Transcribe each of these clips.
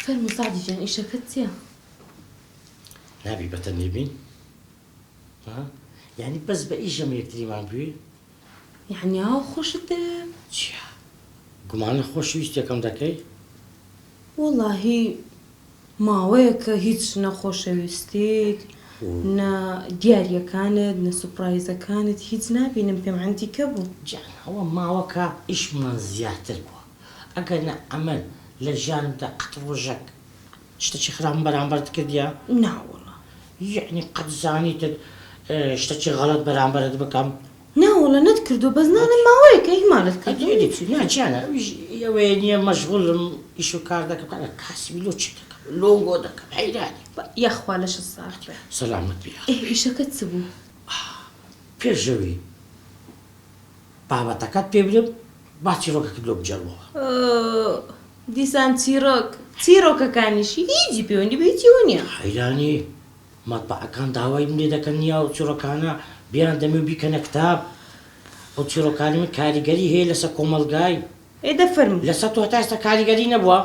فەرموو سعدی جان ئیشەکەت چییە؟ نابی بەتەنێ بین؟ یعنی بەس بە ئیشەم یەکتریمان بوێ؟ یعنی ئاوا خۆشت دەوێ؟ چیا؟ گومانە خۆشەویستێکم دەکەی؟ وەڵاهی ماوەیە کە هیچ نەخۆشەویستیت نە دیاریەکانت نە سوپرایزەکانت هیچ نابینم پێم عەندیکە بوو. جان ئەوە ماوەکە ئیشمان زیاتر بووە. ئەگەر نە ئەمن لە ژیانمدا قەت ڕۆژێک شتێکی خراپم بەرامبەرت کردیە؟ ناوەڵا. یعنی قەت زانیتت شتێکی غەڵەت بەرامبەرت بکەم؟ ناوەڵا نەتکردو بەس نانم ماوەیەکە هیمالت کردو. ناجانە ئەوەیە نییە مەشغوڵم ئیش و کار دەکەم کاسی لۆ چی دەکەم لۆنگۆ دەکەم حەیرانی. یەخوا لەشت ساغ بێ. سەلامت بێ. ئیشەکەت چ بوو؟ پێشەوەی بابەتەکەت پێ بدەم با چیرۆکەکەت لۆ بجەڵەوە. دیسان چیرۆکەکانیشی هیچی پەیوەندی بە هیچیەوە نییە. حەیرانی مەتبەعەکان داوای من لێ دەکەن نیا و چیرۆکانە بیان دەمێ و بیکەنە کتاب. ئەو چیرۆکانی من کاریگەری هەیە لەسەر کۆمەڵگای. دەفەرموو. لەسەر تۆ هەتا ئێستا کاریگەری نەبووە؟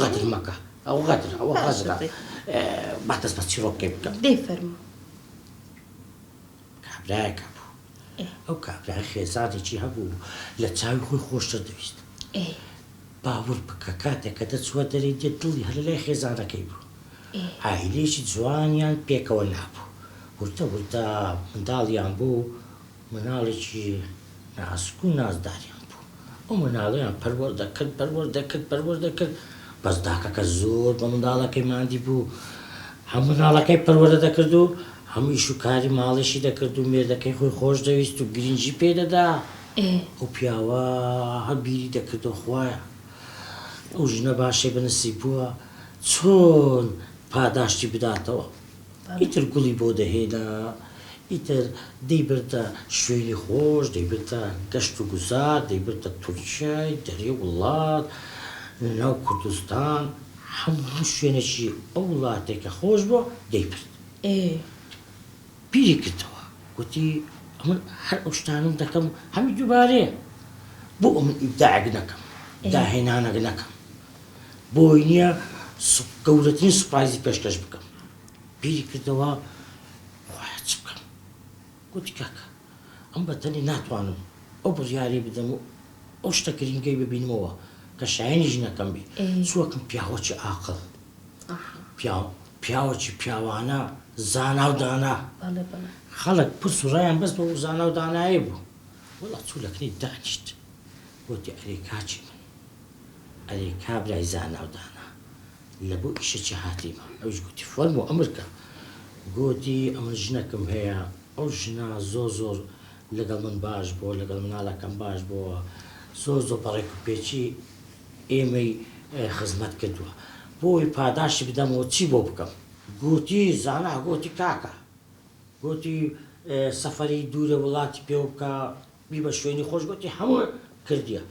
غەدر مەکە. ئەو غەدر ئەوە غەزرە. با دەست بە چیرۆکەی بکەم. دەیفەرموو. کابرایەکە بوو. ئەو کابرای خێزانێکی هەبوو لە چاوی خۆی خۆشتر دەویست. باور بکە کاتێک کە دەچووە دەرێ دێت دڵی هەر لای خێزانەکەی بوو. عائیلەیەکی جوانیان پێکەوە نابوو. ورتە ورتە منداڵیان بوو مناڵێکی ناسک و نازداریان بوو. ئەو مناڵیان پەروەردەکرد بەس داکەکە زۆر بە منداڵەکەی ماندی بوو. هەم مناڵەکەی پەروەردە دەکرد و هەموو ئیش و کاری ماڵێشی دەکرد و مێردەکەی خۆی خۆش دەویست و گرنگی پێدەدا. ئەو پیاوە هەر بیری دەکردەوە خوایە ئەو ژنە باشەی بەنسیب بووە چۆن پاداشتی بداتەوە. ئیتر گوڵی بۆ دەهێنا، ئیتر دەیبردە شوێنی خۆش، دەیبردە گەشت و گوزار، دەیبردە تورکیای دەرێ وڵات ناو کوردستان هەموو شوێنێکی ئەو وڵاتێکە خۆش بووە دەیبرد. بیری کردەوە گوتی ئەمن هەر ئەو شتانم دەکەم هەمی دووبارەیە بۆ ئەمن ئیبداعێک نەکەم داهێنانەک نەکەم بۆی نییە گەورەترین سوپایزی پێشکەش بکەم. بیری کردەوە وایە چ بکەم؟ گوتی کاکە ئەم بەتەنی ناتوانم ئەو بڕیاری بدەم و ئەو شتە گرنگەی ببینمەوە کە شایەنی ژنەکەم بێ چووەکەم پیاوەکی عاقڵ پیاوەکی پیاوانە زانا و دانا. خەڵک پرس و ڕایان بەس بە زانا و دانایە بوو. وەڵا چوو لەکنی دانیشت گوتی ئەرێ کاچی من ئەرێ کابرای زانا و دانا لە بۆ ئیشەکی هاتیمە. ئەوش گوتی فەرموو ئەمرکە. گوتی ئەمن ژنەکەم هەیە ئەو ژنە زۆر لەگەڵ من باش بووە لەگەڵ مناڵەکەم باش بووە زۆر بەڕێک و پێچی ئێمەی خزمەت کردووە بۆی پاداشی بدەمەوە چی بۆ بکەم؟ گوتی زانا گوتی کاکە گوتی سەفەری دوورە وڵاتی پێ بکە بی بە شوێنی خۆش گوتی هەموو کردیە.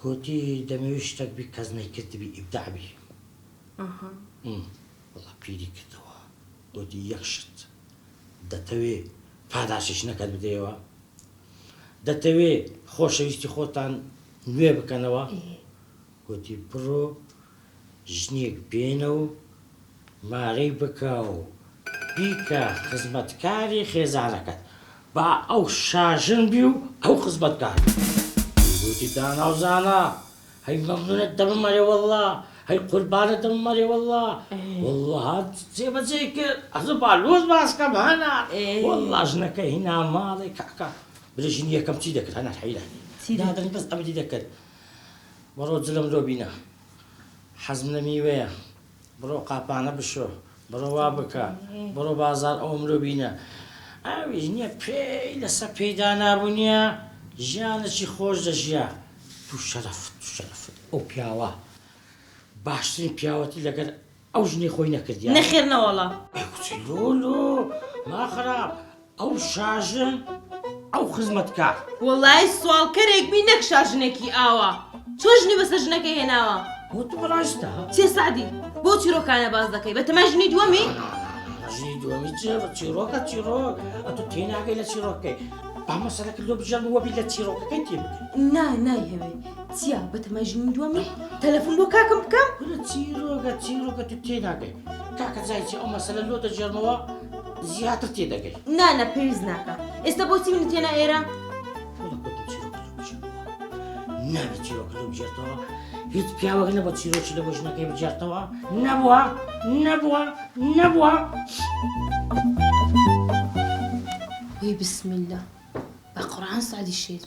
گوتی دەمەوێت شتێک بی کەس نەیکردبی ئیبداع بی. وەڵا پیری کردەوە گوتی یەک شت دەتەوێ پاداشیش نەکەت بدەیەوە دەتەوێ خۆشەویستی خۆتان نوێ بکەنەوە. گوتی بڕۆ ژنێک بێنە و مارەی بکە و بیکە خزمەتکاری خێزانەکەت با ئەو شاژن بی و ئەو خزمەتکار. گوتی دانا و زانا هەی مەمنونەت دەبم مەرێ وەڵڵا هەی قوربانت دەبم مەرێ وەڵڵا وەڵڵا جێبەجێ کرد ئەزە بالۆز باسکەم هەنا وەڵڵا ژنەکە هینا ماڵی کاکە برە ژنی یەکەم چی دەکرد هەنا حەیرانی دادەنی بەس ئەمەدی دەکرد بەڕۆ جلم لۆ بینە حەزم لە میوەیە بڕۆ قاپانە بشۆ بڕۆ وا بکە بڕۆ بازار ئەوم لۆ بینە. ئاویش نییە پێی لەسەر پێیدا نابوونیە ژیانێکی خۆش دەژیا. تو شەرەفت ئەو پیاوە باشترین پیاوەتی لەگەر ئەو ژنەی خۆی نەکردیان نەخێر نەوەڵا لۆ ماخراب ئەو شاژن ئەو خزمەتکار. وەڵای سوالکەرێک بی نەک شاژنێکی ئاوا چۆ ژنی بەسەر ژنەکە هێناوە؟ وتو بەڕاستە چێ سعدی بۆ چیرۆکانە باز دەکەی بەتەمە ژنی دووەمی؟ ژنی دووەمی چێ چیرۆکە چیرۆک ئەتو تێناگەی لە چیرۆکەی با مەسەلەکە لۆ بژێڕنەوە بی لە چیرۆکەکەی تێ بکەیت. نایهەوێ چیا بەتەمەژنی دووەمی تەلەفۆن بۆ کاکەم بکەم لە چیرۆکە تو تێناگەی کاکە جایکی ئەو مەسەلە لۆ دەژێڕنەوە زیاتر تێدەگەی. نانە پێویست ناکە ئێستا بۆچی من تێنا ئێرە وڵا گوتم چیرۆکە لۆ بژێڕنەوە نابێت چیرۆکە لۆ بژێرتەوە هیچ پیاوەک نەبووە چیرۆکی لە بۆ ژنەکەی بجێرتەوە نەبووە. وی بسم الله بە قورعان سعدی شێت